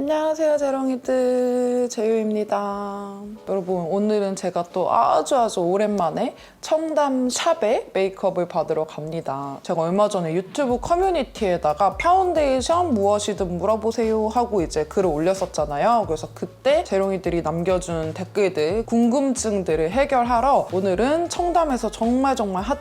안녕하세요 재롱이들, 재유입니다. 여러분, 오늘은 제가 또 아주 오랜만에 청담샵에 메이크업을 받으러 갑니다. 제가 얼마 전에 유튜브 커뮤니티에다가 파운데이션 무엇이든 물어보세요 하고 이제 글을 올렸었잖아요. 그래서 그때 재롱이들이 남겨준 댓글들, 궁금증들을 해결하러 오늘은 청담에서 정말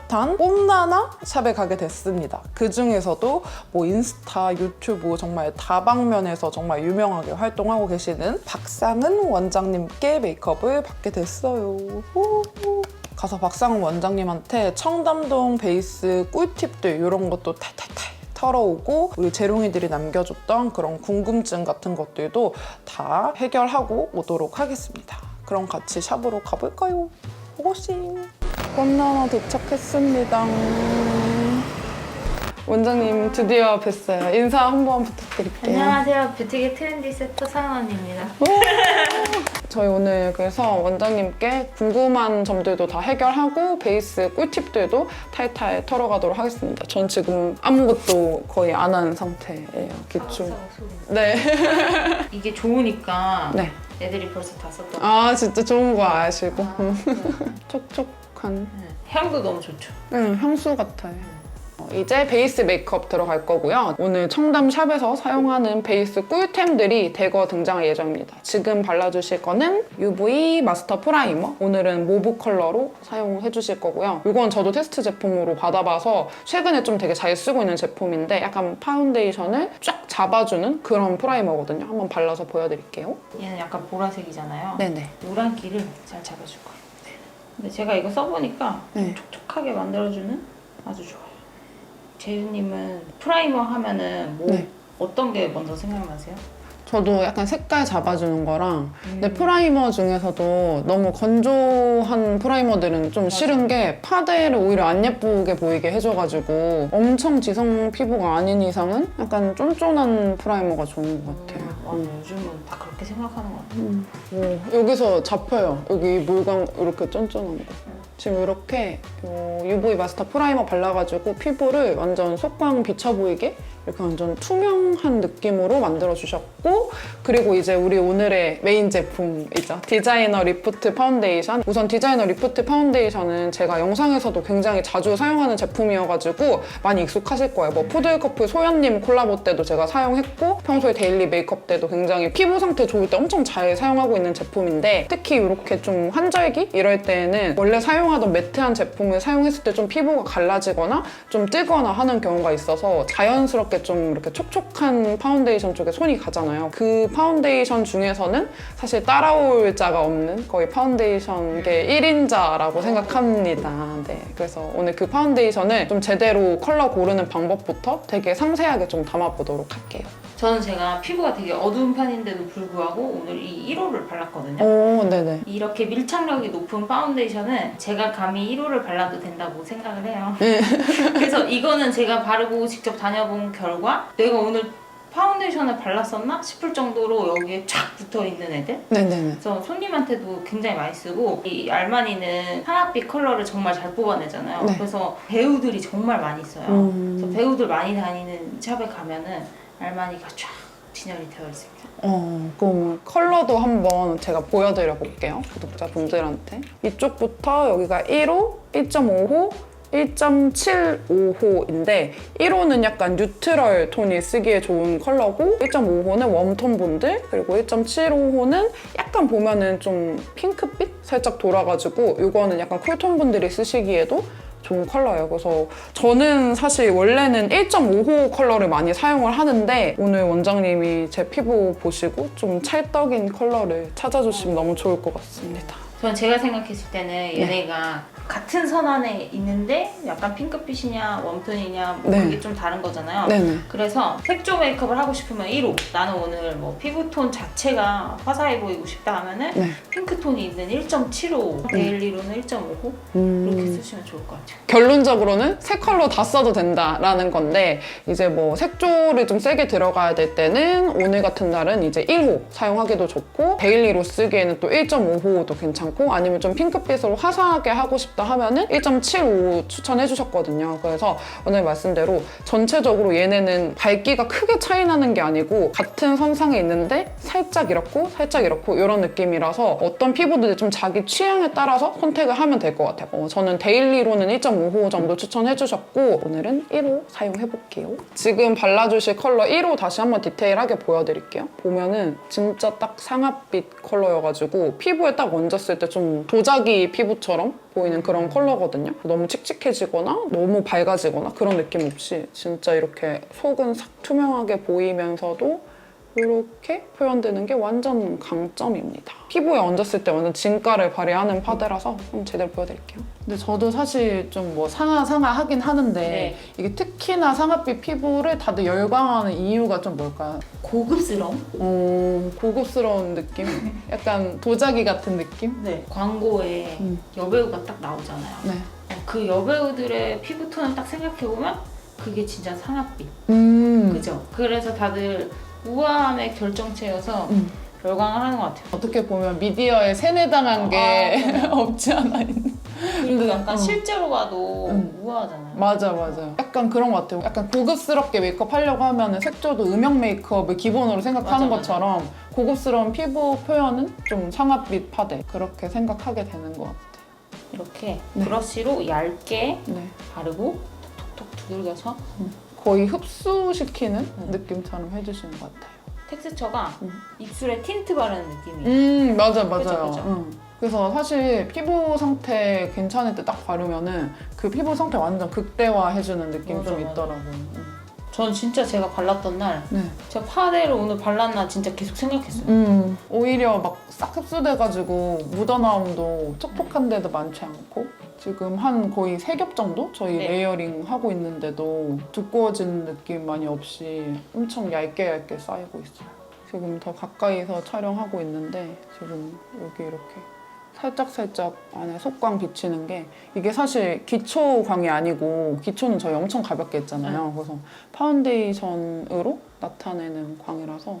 핫한 뽐나나 샵에 가게 됐습니다. 그 중에서도 뭐 인스타, 유튜브 정말 다방면에서 정말 유명하게 활동하고 계시는 박상은 원장님께 메이크업을 받게 됐어요. 가서 박상은 원장님한테 청담동 베이스 꿀팁들 이런 것도 탈탈탈 털어오고 우리 재롱이들이 남겨줬던 그런 궁금증 같은 것들도 다 해결하고 오도록 하겠습니다. 그럼 같이 샵으로 가볼까요? 고고싱! 뽐나나 도착했습니다. 원장님 드디어 뵀어요. 인사 한번 부탁드릴게요. 안녕하세요. 뷰티계 트렌디 세터 사원입니다. 저희 오늘 그래서 원장님께 궁금한 점들도 다 해결하고 베이스 꿀팁들도 탈탈 털어가도록 하겠습니다. 전 지금 아무것도 거의 안 한 상태예요. 기초. 네. 이게 좋으니까 네. 애들이 벌써 다 썼던 아 진짜 좋은 거 아시고. 촉촉한. 향도 너무 좋죠. 향수 같아요. 이제 베이스 메이크업 들어갈 거고요. 오늘 청담샵에서 사용하는 베이스 꿀템들이 대거 등장할 예정입니다. 지금 발라주실 거는 UV 마스터 프라이머. 오늘은 모브 컬러로 사용해 주실 거고요. 이건 저도 테스트 제품으로 받아봐서 최근에 좀 되게 잘 쓰고 있는 제품인데 약간 파운데이션을 쫙 잡아주는 그런 프라이머거든요. 한번 발라서 보여드릴게요. 얘는 약간 보라색이잖아요. 네네. 노란기를 잘 잡아줄 거예요. 근데 제가 이거 써보니까 네. 촉촉하게 만들어주는 아주 좋아요. 재유님은 프라이머 하면은 뭐 네. 어떤 게 먼저 생각나세요? 저도 약간 색깔 잡아주는 거랑 근데 프라이머 중에서도 너무 건조한 프라이머들은 좀 싫은 게 파데를 오히려 안 예쁘게 보이게 해줘가지고 엄청 지성 피부가 아닌 이상은 약간 쫀쫀한 프라이머가 좋은 것 같아요. 요즘은 다 그렇게 생각하는 것 같아요. 여기서 잡혀요. 여기 물광 이렇게 쫀쫀한 거. 지금 이렇게 UV 마스터 프라이머 발라가지고 피부를 완전 속광 비쳐 보이게 이렇게 완전 투명한 느낌으로 만들어주셨고, 그리고 이제 우리 오늘의 메인 제품이죠. 디자이너 리프트 파운데이션. 우선 디자이너 리프트 파운데이션은 제가 영상에서도 굉장히 자주 사용하는 제품이어가지고 많이 익숙하실 거예요. 뭐 푸들커플 소연님 콜라보 때도 제가 사용했고, 평소에 데일리 메이크업 때도 굉장히 피부 상태 좋을 때 엄청 잘 사용하고 있는 제품인데, 특히 이렇게 좀 환절기 이럴 때는 원래 사용하던 매트한 제품을 사용했을 때 좀 피부가 갈라지거나 좀 뜨거나 하는 경우가 있어서 자연스럽게 좀 이렇게 촉촉한 파운데이션 쪽에 손이 가잖아요. 그 파운데이션 중에서는 사실 따라올 자가 없는 거의 파운데이션계 1인자라고 생각합니다. 네, 그래서 오늘 그 파운데이션을 좀 제대로 컬러 고르는 방법부터 되게 상세하게 좀 담아보도록 할게요. 저는 제가 피부가 되게 어두운 편인데도 불구하고 오늘 이 1호를 발랐거든요. 오, 네네. 이렇게 밀착력이 높은 파운데이션은 제가 감히 1호를 발라도 된다고 생각을 해요. 그래서 이거는 제가 바르고 직접 다녀본 결과 내가 오늘 파운데이션을 발랐었나 싶을 정도로 여기에 쫙 붙어있는 애들. 네네네. 그래서 손님한테도 굉장히 많이 쓰고, 이 알마니는 하나빛 컬러를 정말 잘 뽑아내잖아요. 네. 그래서 배우들이 정말 많이 있어요. 그래서 배우들 많이 다니는 샵에 가면은 알마니가 쫙 진열이 되어 있습니다. 그럼 컬러도 한번 제가 보여드려 볼게요. 구독자분들한테. 이쪽부터 여기가 1호, 1.5호, 1.75호인데 1호는 약간 뉴트럴 톤이 쓰기에 좋은 컬러고 1.5호는 웜톤 분들, 그리고 1.75호는 약간 보면은 좀 핑크빛 살짝 돌아가지고 이거는 약간 쿨톤 분들이 쓰시기에도 좋은 컬러예요. 그래서 저는 사실 원래는 1.5호 컬러를 많이 사용을 하는데 오늘 원장님이 제 피부 보시고 좀 찰떡인 컬러를 찾아주시면 너무 좋을 것 같습니다. 저는 제가 생각했을 때는 얘네가 같은 선 안에 있는데 약간 핑크빛이냐 웜톤이냐 뭐 네. 그게 좀 다른 거잖아요. 네네. 그래서 색조 메이크업을 하고 싶으면 1호, 나는 오늘 뭐 피부톤 자체가 화사해 보이고 싶다 하면은 네. 핑크톤이 있는 1.75, 데일리로는 1.5호 이렇게 쓰시면 좋을 것 같아요. 결론적으로는 세 컬러 다 써도 된다라는 건데, 이제 뭐 색조를 좀 세게 들어가야 될 때는 오늘 같은 날은 이제 1호 사용하기도 좋고 데일리로 쓰기에는 또 1.5호도 괜찮고 않고 아니면 좀 핑크빛으로 화사하게 하고 싶다 하면은 1.75 추천해 주셨거든요. 그래서 오늘 말씀대로 전체적으로 얘네는 밝기가 크게 차이 나는 게 아니고 같은 선상에 있는데 살짝 이렇고 살짝 이렇고 이런 느낌이라서 어떤 피부들이 좀 자기 취향에 따라서 선택을 하면 될 것 같아요. 저는 데일리로는 1.5호 정도 추천해 주셨고 오늘은 1호 사용해 볼게요. 지금 발라주실 컬러 1호 다시 한번 디테일하게 보여드릴게요. 보면은 진짜 딱 상아빛 컬러여가지고 피부에 딱 얹었을 때 좀 도자기 피부처럼 보이는 그런 컬러거든요. 너무 칙칙해지거나 너무 밝아지거나 그런 느낌 없이 진짜 이렇게 속은 싹 투명하게 보이면서도 이렇게 표현되는 게 완전 강점입니다. 피부에 얹었을 때 완전 진가를 발휘하는 파데라서 한번 제대로 보여드릴게요. 근데 저도 사실 좀 뭐 상하 하긴 하는데 네. 이게 특히나 상아빛 피부를 다들 열광하는 이유가 좀 뭘까요? 고급스러움? 고급스러운 느낌? 약간 도자기 같은 느낌? 네. 광고에 여배우가 딱 나오잖아요. 네. 그 여배우들의 피부톤을 딱 생각해보면 그게 진짜 상아빛. 그죠? 그래서 다들 우아함의 결정체여서 열광을 하는 것 같아요. 어떻게 보면 미디어에 세뇌당한 게 없지 않아 있는. 그리고 약간 실제로 봐도 우아하잖아요. 맞아. 약간 그런 것 같아요. 약간 고급스럽게 메이크업 하려고 하면 색조도 음영 메이크업을 기본으로 생각하는 맞아. 것처럼 고급스러운 피부 표현은 좀 상아빛 파데 그렇게 생각하게 되는 것 같아요. 이렇게 네. 브러쉬로 얇게 네. 바르고 톡톡 두들겨서 거의 흡수시키는 느낌처럼 해주시는 것 같아요. 텍스처가 입술에 틴트 바르는 느낌이에요. 맞아요. 그죠? 그래서 사실 피부 상태 괜찮을 때 딱 바르면은 그 피부 상태 완전 극대화해주는 느낌이 좀 맞아. 있더라고요. 전 진짜 제가 발랐던 날 네. 제가 파데를 오늘 발랐나 진짜 계속 생각했어요. 오히려 막 싹 흡수돼가지고 묻어나옴도 촉촉한데도 많지 않고 지금 한 거의 3겹 정도 저희 네. 레이어링 하고 있는데도 두꺼워지는 느낌 많이 없이 엄청 얇게 쌓이고 있어요. 지금 더 가까이서 촬영하고 있는데 지금 여기 이렇게 살짝 안에 속광 비치는 게 이게 사실 기초광이 아니고 기초는 저희 엄청 가볍게 했잖아요. 그래서 파운데이션으로 나타내는 광이라서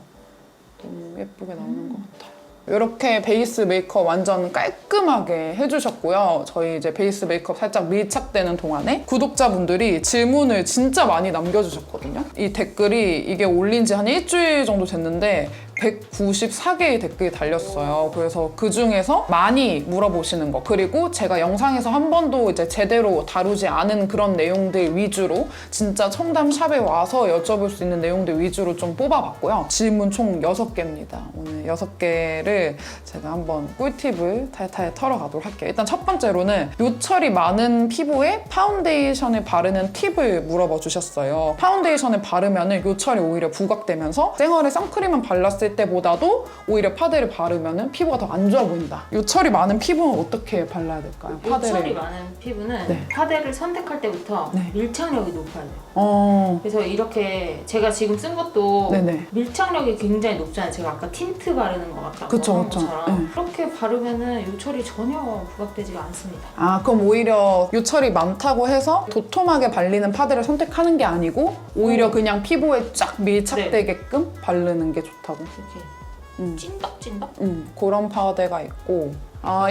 너무 예쁘게 나오는 것 같아요. 이렇게 베이스 메이크업 완전 깔끔하게 해주셨고요. 저희 이제 베이스 메이크업 살짝 밀착되는 동안에 구독자분들이 질문을 진짜 많이 남겨주셨거든요. 이 댓글이 이게 올린 지 한 일주일 정도 됐는데 194개의 댓글이 달렸어요. 그래서 그 중에서 많이 물어보시는 거 그리고 제가 영상에서 한 번도 이제 제대로 다루지 않은 그런 내용들 위주로 진짜 청담샵에 와서 여쭤볼 수 있는 내용들 위주로 좀 뽑아봤고요. 질문 총 6개입니다. 오늘 6개를 제가 한번 꿀팁을 탈탈 털어가도록 할게요. 일단 첫 번째로는 요철이 많은 피부에 파운데이션을 바르는 팁을 물어봐 주셨어요. 파운데이션을 바르면 요철이 오히려 부각되면서 쌩얼에 선크림만 발랐을 때보다도 오히려 파데를 바르면 피부가 더 안 좋아 보인다. 요철이 많은 피부는 어떻게 발라야 될까요? 요철이 많은 피부는 네. 파데를 선택할 때부터 네. 밀착력이 높아야 돼요. 그래서 이렇게 제가 지금 쓴 것도 네네. 밀착력이 굉장히 높잖아요. 제가 아까 틴트 바르는 것 같다고 그쵸. 한 것처럼 네. 그렇게 바르면은 요철이 전혀 부각되지가 않습니다. 그럼 오히려 요철이 많다고 해서 도톰하게 발리는 파데를 선택하는 게 아니고 오히려 그냥 피부에 쫙 밀착되게끔 바르는 게 좋다고? 이렇게 찐덕찐덕? 그런 파데가 있고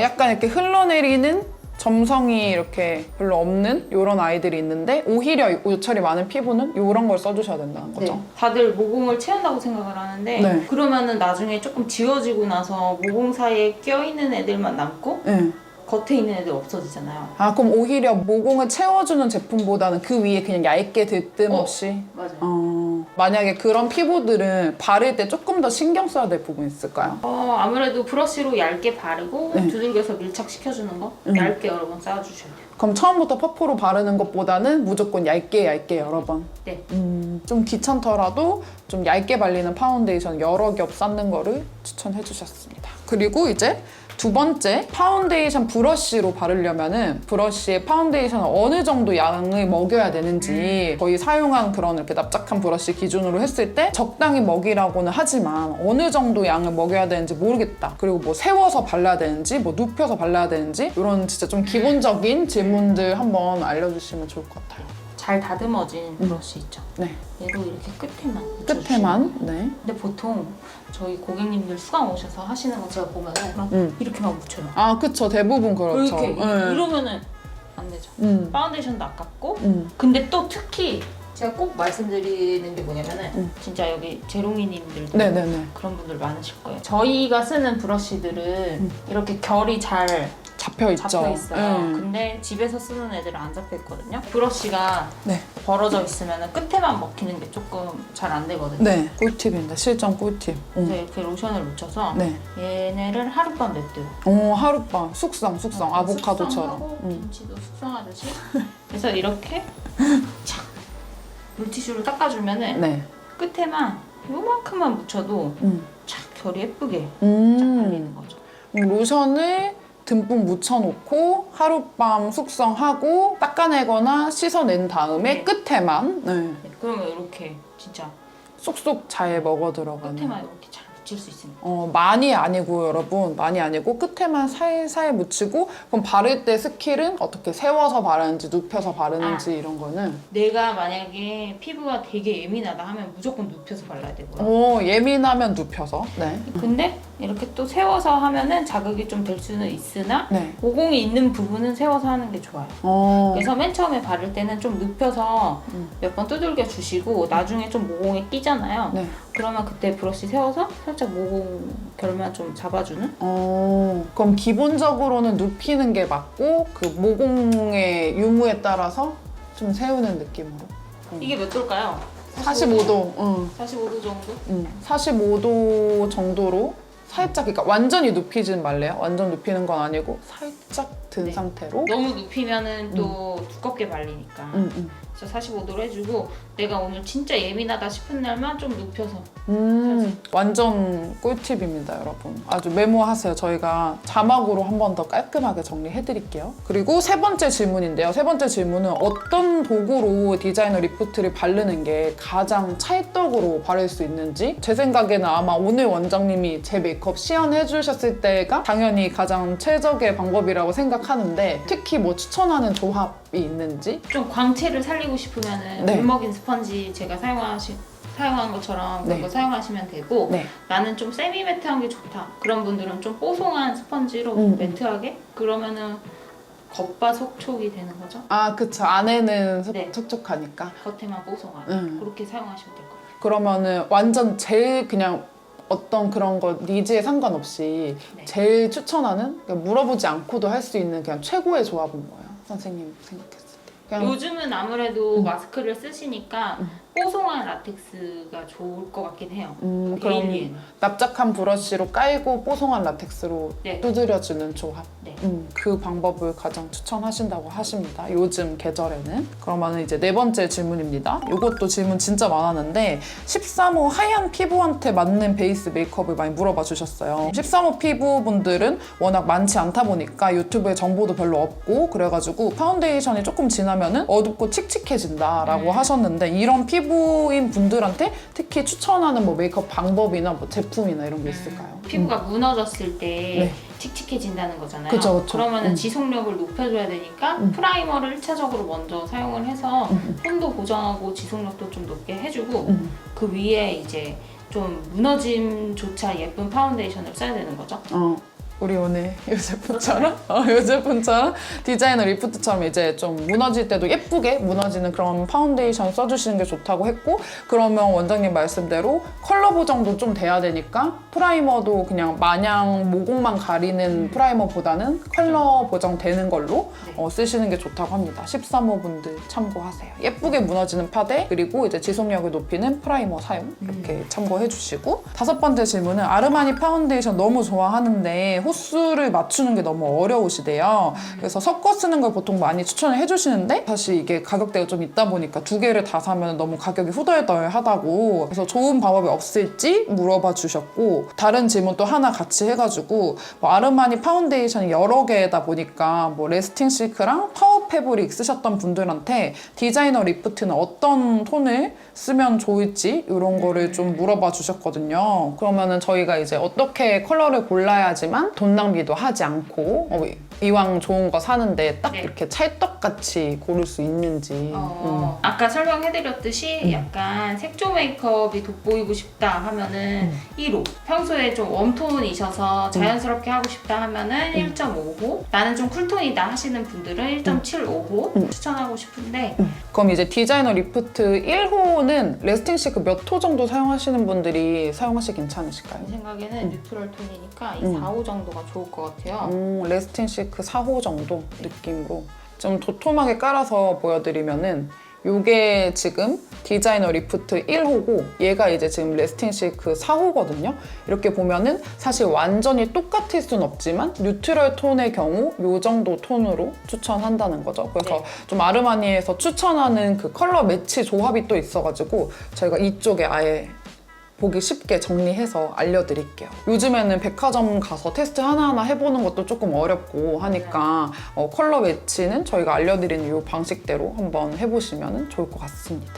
약간 이렇게 흘러내리는 점성이 이렇게 별로 없는 이런 아이들이 있는데 오히려 요철이 많은 피부는 이런 걸 써주셔야 된다는 거죠. 네. 다들 모공을 채운다고 생각을 하는데 네. 그러면은 나중에 조금 지워지고 나서 모공 사이에 껴있는 애들만 남고 네. 겉에 있는 애들 없어지잖아요. 그럼 오히려 모공을 채워주는 제품보다는 그 위에 그냥 얇게 들뜸 없이? 맞아요. 만약에 그런 피부들은 바를 때 조금 더 신경 써야 될 부분이 있을까요? 아무래도 브러쉬로 얇게 바르고 두들겨서 밀착시켜주는 거 얇게 여러 번 쌓아주셔야 돼요. 그럼 처음부터 퍼프로 바르는 것보다는 무조건 얇게 여러 번? 네. 좀 귀찮더라도 좀 얇게 발리는 파운데이션 여러 겹 쌓는 거를 추천해 주셨습니다. 그리고 이제 두 번째, 파운데이션 브러쉬로 바르려면은 브러쉬에 파운데이션을 어느 정도 양을 먹여야 되는지 저희 사용한 그런 이렇게 납작한 브러쉬 기준으로 했을 때 적당히 먹이라고는 하지만 어느 정도 양을 먹여야 되는지 모르겠다. 그리고 뭐 세워서 발라야 되는지 뭐 눕혀서 발라야 되는지 이런 진짜 좀 기본적인 질문들 한번 알려주시면 좋을 것 같아요. 잘 다듬어진 브러쉬 있죠? 네. 얘도 이렇게 끝에만 묻혀주시면 끝에만. 네. 근데 보통 저희 고객님들 수강 오셔서 하시는 거 제가 보면은 막 이렇게만 묻혀요. 아, 그쵸. 대부분 그렇죠. 이렇게 네. 이러면은 안 되죠. 파운데이션도 아깝고 근데 또 특히 제가 꼭 말씀드리는 게 뭐냐면은 진짜 여기 제롱이님들도 네네네. 그런 분들 많으실 거예요. 저희가 쓰는 브러쉬들은 이렇게 결이 잘 잡혀있죠. 잡혀 있어요. 근데 집에서 쓰는 애들은 안 잡혀 있거든요. 브러쉬가 네. 벌어져 있으면 끝에만 먹히는 게 조금 잘 안 되거든요. 네. 꿀팁입니다. 실전 꿀팁. 그래서 이렇게 로션을 묻혀서 네. 얘네를 하룻밤 냅둬요. 오, 하룻밤. 숙성. 아보카도처럼. 숙성하고 김치도 숙성하듯이. 그래서 이렇게 착 물티슈로 닦아주면은 네. 끝에만 요만큼만 묻혀도 착 결이 예쁘게 쫙 음. 발리는 거죠. 로션을 듬뿍 묻혀놓고 하룻밤 숙성하고 닦아내거나 씻어낸 다음에 네. 끝에만 네, 그러면 이렇게 진짜 쏙쏙 잘 먹어 들어가는. 끝에만 이렇게 잘 묻힐 수 있습니다. 많이 아니고 여러분, 많이 아니고 끝에만 살살 묻히고. 그럼 바를 때 스킬은 어떻게 세워서 바르는지 눕혀서 바르는지 이런 거는 내가 만약에 피부가 되게 예민하다 하면 무조건 눕혀서 발라야 되고요. 예민하면 눕혀서. 네. 근데 이렇게 또 세워서 하면은 자극이 좀 될 수는 있으나 네. 모공이 있는 부분은 세워서 하는 게 좋아요. 그래서 맨 처음에 바를 때는 좀 눕혀서 몇 번 두들겨 주시고 나중에 좀 모공에 끼잖아요. 네. 그러면 그때 브러쉬 세워서 살짝 모공 결만 좀 잡아주는? 그럼 기본적으로는 눕히는 게 맞고 그 모공의 유무에 따라서 좀 세우는 느낌으로. 이게 몇 도일까요? 45도. 45도 정도? 45도 정도로 살짝, 그러니까 완전히 눕히진 말래요. 완전 눕히는 건 아니고 살짝 든 네. 상태로. 너무 눕히면은 또 두껍게 발리니까. 그래서 45도로 해주고 내가 오늘 진짜 예민하다 싶은 날만 좀 눕혀서. 완전 꿀팁입니다, 여러분. 아주 메모하세요. 저희가 자막으로 한 번 더 깔끔하게 정리해드릴게요. 그리고 세 번째 질문인데요. 세 번째 질문은 어떤 도구로 디자이너 리프트를 바르는 게 가장 찰떡으로 바를 수 있는지. 제 생각에는 아마 오늘 원장님이 제 메이크업 시연해주셨을 때가 당연히 가장 최적의 방법이라고 생각하는데 특히 뭐 추천하는 조합이 있는지. 좀 광채를 살리고 싶으면은 네. 물먹인 스펀지 제가 사용한 것처럼 그런 네. 거 사용하시면 되고 네. 나는 좀 세미 매트한 게 좋다. 그런 분들은 좀 뽀송한 스펀지로 매트하게 그러면은 겉바속촉이 되는 거죠. 아, 그쵸. 안에는 네. 촉촉하니까. 겉에만 뽀송한 그렇게 사용하시면 될 거예요. 그러면은 완전 제일 그냥 어떤 그런 거 니즈에 상관없이 네. 제일 추천하는, 그냥 물어보지 않고도 할 수 있는 그냥 최고의 조합은 뭐예요? 선생님 생각했을 때. 그냥 요즘은 아무래도 마스크를 쓰시니까 뽀송한 라텍스가 좋을 것 같긴 해요. 그럼 데일리에는. 납작한 브러쉬로 깔고 뽀송한 라텍스로 네. 두드려주는 조합. 네. 그 방법을 가장 추천하신다고 하십니다. 요즘 계절에는. 그러면 이제 네 번째 질문입니다. 이것도 질문 진짜 많았는데 13호 하얀 피부한테 맞는 베이스 메이크업을 많이 물어봐 주셨어요. 13호 피부분들은 워낙 많지 않다 보니까 유튜브에 정보도 별로 없고 그래가지고 파운데이션이 조금 지나면은 어둡고 칙칙해진다라고 하셨는데 이런 피부인 분들한테 특히 추천하는 뭐 메이크업 방법이나 뭐 제품이나 이런 게 있을까요? 피부가 무너졌을 때 네. 칙칙해진다는 거잖아요. 그쵸, 그쵸. 그러면은 지속력을 높여줘야 되니까 프라이머를 1차적으로 먼저 사용을 해서 톤도 보정하고 지속력도 좀 높게 해주고 그 위에 이제 좀 무너짐조차 예쁜 파운데이션을 써야 되는 거죠. 우리 오늘 이 제품처럼 이 제품처럼 디자이너 리프트처럼 이제 좀 무너질 때도 예쁘게 무너지는 그런 파운데이션 써주시는 게 좋다고 했고, 그러면 원장님 말씀대로 컬러 보정도 좀 돼야 되니까 프라이머도 그냥 마냥 모공만 가리는 프라이머보다는 컬러 보정 되는 걸로 쓰시는 게 좋다고 합니다. 13호 분들 참고하세요. 예쁘게 무너지는 파데 그리고 이제 지속력을 높이는 프라이머 사용 이렇게 참고해 주시고, 다섯 번째 질문은 아르마니 파운데이션 너무 좋아하는데 호수를 맞추는 게 너무 어려우시대요. 그래서 섞어 쓰는 걸 보통 많이 추천을 해주시는데 사실 이게 가격대가 좀 있다 보니까 두 개를 다 사면 너무 가격이 후덜덜하다고, 그래서 좋은 방법이 없을지 물어봐 주셨고, 다른 질문 또 하나 같이 해가지고 뭐 아르마니 파운데이션이 여러 개다 보니까 뭐 레스팅 실크랑 파워 패브릭 쓰셨던 분들한테 디자이너 리프트는 어떤 톤을 쓰면 좋을지 이런 거를 좀 물어봐 주셨거든요. 그러면은 저희가 이제 어떻게 컬러를 골라야지만 돈 낭비도 하지 않고 이왕 좋은 거 사는데 딱 네. 이렇게 찰떡같이 고를 수 있는지. 아까 설명해드렸듯이 약간 색조 메이크업이 돋보이고 싶다 하면은 1호. 평소에 좀 웜톤이셔서 자연스럽게 하고 싶다 하면은 1.5호. 나는 좀 쿨톤이다 하시는 분들은 1.75호 추천하고 싶은데 그럼 이제 디자이너 리프트 1호는 레스팅 시크 몇 호 정도 사용하시는 분들이 사용하시기 괜찮으실까요? 제 생각에는 뉴트럴 톤이니까 이 4호 정도가 좋을 것 같아요. 레스팅 시크 4호 정도 느낌으로 좀 도톰하게 깔아서 보여드리면은 요게 지금 디자이너 리프트 1호고 얘가 이제 지금 레스팅 시크 4호거든요. 이렇게 보면은 사실 완전히 똑같을 순 없지만 뉴트럴 톤의 경우 요 정도 톤으로 추천한다는 거죠. 그래서 네. 좀 아르마니에서 추천하는 그 컬러 매치 조합이 또 있어가지고 저희가 이쪽에 아예 보기 쉽게 정리해서 알려드릴게요. 요즘에는 백화점 가서 테스트 하나하나 해보는 것도 조금 어렵고 하니까 컬러 매치는 저희가 알려드리는 이 방식대로 한번 해보시면 좋을 것 같습니다.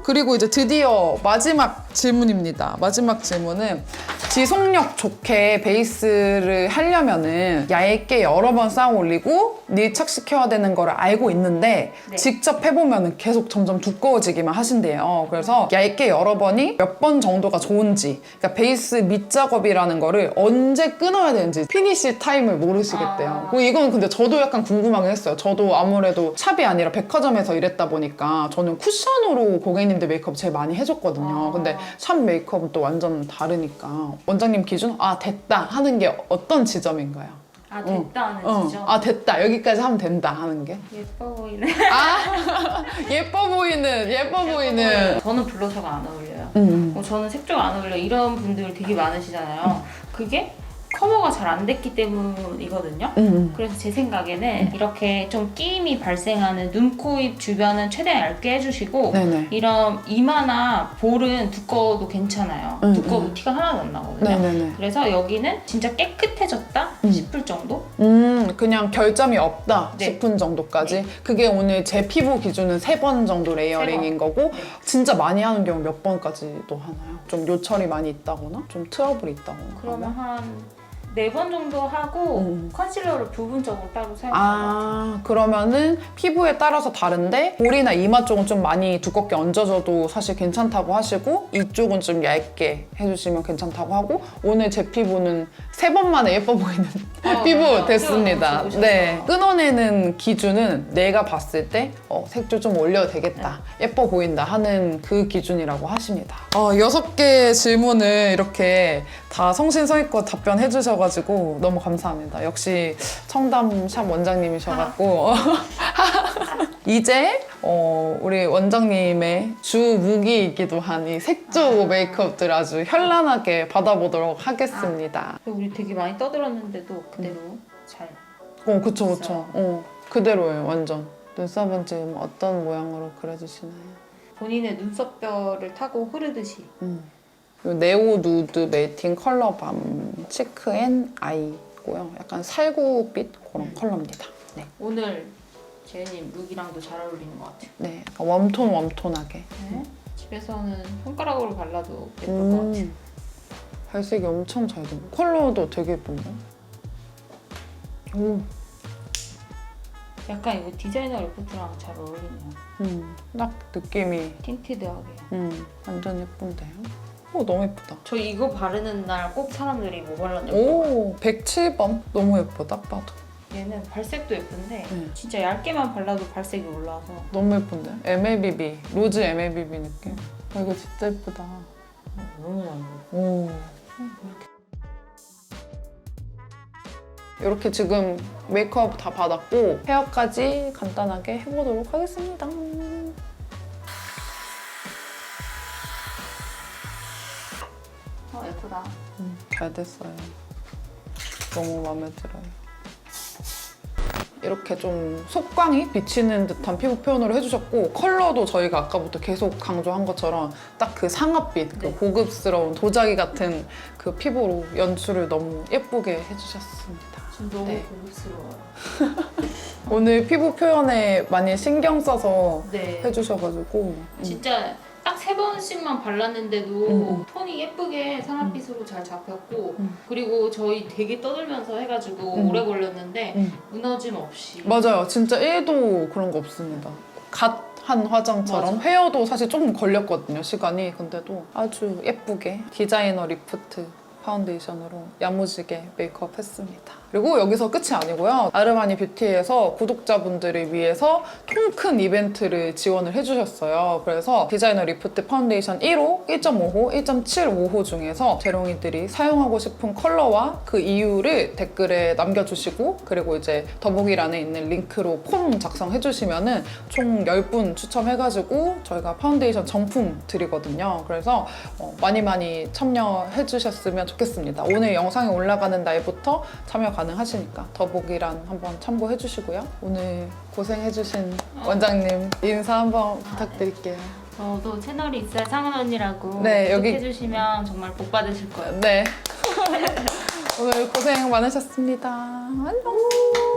그리고 이제 드디어 마지막 질문입니다. 마지막 질문은 지속력 좋게 베이스를 하려면은 얇게 여러 번 쌓아 올리고 밀착시켜야 되는 걸 알고 있는데 네. 직접 해보면 계속 점점 두꺼워지기만 하신대요. 그래서 얇게 여러 번이 몇 번 정도가 좋은지, 그러니까 베이스 밑작업이라는 거를 언제 끊어야 되는지 피니시 타임을 모르시겠대요. 이건 근데 저도 약간 궁금하긴 했어요. 저도 아무래도 샵이 아니라 백화점에서 일했다 보니까 저는 쿠션으로 고객님들 메이크업 제일 많이 해줬거든요. 근데 샵 메이크업은 또 완전 다르니까 원장님 기준 됐다 하는 게 어떤 지점인가요? 됐다 하는 지점. 됐다 여기까지 하면 된다 하는 게 예뻐 보이는. 예뻐 보이는 저는 블러셔가 안 어울려요. 저는 색조가 안 어울려. 이런 분들 되게 많으시잖아요. 그게 커버가 잘 안 됐기 때문이거든요. 그래서 제 생각에는 이렇게 좀 끼임이 발생하는 눈, 코, 입 주변은 최대한 얇게 해주시고 네네. 이런 이마나 볼은 두꺼워도 괜찮아요. 두꺼워도 티가 하나도 안 나거든요. 네네네. 그래서 여기는 진짜 깨끗해졌다 싶을 정도? 그냥 결점이 없다 네. 싶은 정도까지. 그게 오늘 제 피부 기준은 3번 정도 레이어링인 거고 진짜 많이 하는 경우 몇 번까지도 하나요? 좀 요철이 많이 있다거나 좀 트러블이 있다거나 그러면 한 4번 정도 하고 컨실러를 부분적으로 따로 사용하는 것 같아요. 그러면은 피부에 따라서 다른데 볼이나 이마 쪽은 좀 많이 두껍게 얹어줘도 사실 괜찮다고 하시고 이쪽은 좀 얇게 해주시면 괜찮다고 하고 오늘 제 피부는 3번 만에 예뻐 보이는 피부 맞아요. 됐습니다. 너무 좋으셔서. 네, 끊어내는 기준은 내가 봤을 때 색조 좀 올려도 되겠다, 예뻐 보인다 하는 그 기준이라고 하십니다. 6개의 질문을 이렇게 다 성심성의껏 답변해 주셔가지고 너무 감사합니다. 역시 청담샵 원장님이셔갖고 이제 우리 원장님의 주 무기이기도 한 이 색조 메이크업들 아주 현란하게 받아보도록 하겠습니다. 우리 되게 많이 떠들었는데도 그대로 잘. 그쵸. 그대로예요, 완전. 눈썹은 지금 어떤 모양으로 그려주시나요? 본인의 눈썹뼈를 타고 흐르듯이. 요 네오 누드 메이팅 컬러 밤 치크 앤 아이고요. 약간 살구빛 그런 컬러입니다. 네. 오늘 재현님 룩이랑도 잘 어울리는 것 같아요. 네, 약간 웜톤하게. 집에서는 손가락으로 발라도 예쁠 것 같아요. 발색이 엄청 잘 돼요. 컬러도 되게 예쁜데? 약간 이거 디자이너 리프트랑 잘 어울리네요. 딱 느낌이 틴티드하게. 완전 예쁜데요? 너무 예쁘다. 저 이거 바르는 날 꼭 사람들이 뭐 발랐냐고. 107번. 너무 예뻐, 딱 봐도. 얘는 발색도 예쁜데 진짜 얇게만 발라도 발색이 올라와서. 너무 예쁜데? MLBB, 로즈 MLBB 느낌. 이거 진짜 예쁘다. 너무 잘 어울려. 이렇게 지금 메이크업 다 받았고 헤어까지 간단하게 해보도록 하겠습니다. 예쁘다. 잘 됐어요. 너무 마음에 들어요. 이렇게 좀 속광이 비치는 듯한 피부 표현으로 해주셨고 컬러도 저희가 아까부터 계속 강조한 것처럼 딱 그 상아빛, 그 고급스러운 도자기 같은 그 피부로 연출을 너무 예쁘게 해주셨습니다. 지금 너무 네. 고급스러워요. 오늘 피부 표현에 많이 신경 써서 네. 해주셔가지고 진짜 딱 3번씩만 발랐는데도 음. 톤이 예쁘게 상아빛으로 잘 잡혔고 음. 그리고 저희 되게 떠들면서 해가지고 음. 오래 걸렸는데 음. 무너짐 없이 맞아요. 진짜 1도 그런 거 없습니다. 갓 한 화장처럼 맞아. 헤어도 사실 조금 걸렸거든요, 시간이. 근데도 아주 예쁘게 디자이너 리프트 파운데이션으로 야무지게 메이크업 했습니다. 그리고 여기서 끝이 아니고요. 아르마니 뷰티에서 구독자분들을 위해서 통 큰 이벤트를 지원을 해주셨어요. 그래서 디자이너 리프트 파운데이션 1호, 1.5호, 1.75호 중에서 재롱이들이 사용하고 싶은 컬러와 그 이유를 댓글에 남겨주시고 그리고 이제 더보기란에 있는 링크로 폼 작성해주시면은 총 10분 추첨해가지고 저희가 파운데이션 정품 드리거든요. 그래서 많이 많이 참여해주셨으면 좋겠습니다. 오늘 영상이 올라가는 날부터 참여 가능하시니까 더보기란 한번 참고해주시고요. 오늘 고생해주신 원장님 인사 한번 부탁드릴게요. 저도 채널이 있어야 상은 언니라고 네, 여기- 구독해주시면 정말 복 받으실 거예요. 네. 오늘 고생 많으셨습니다. 안녕.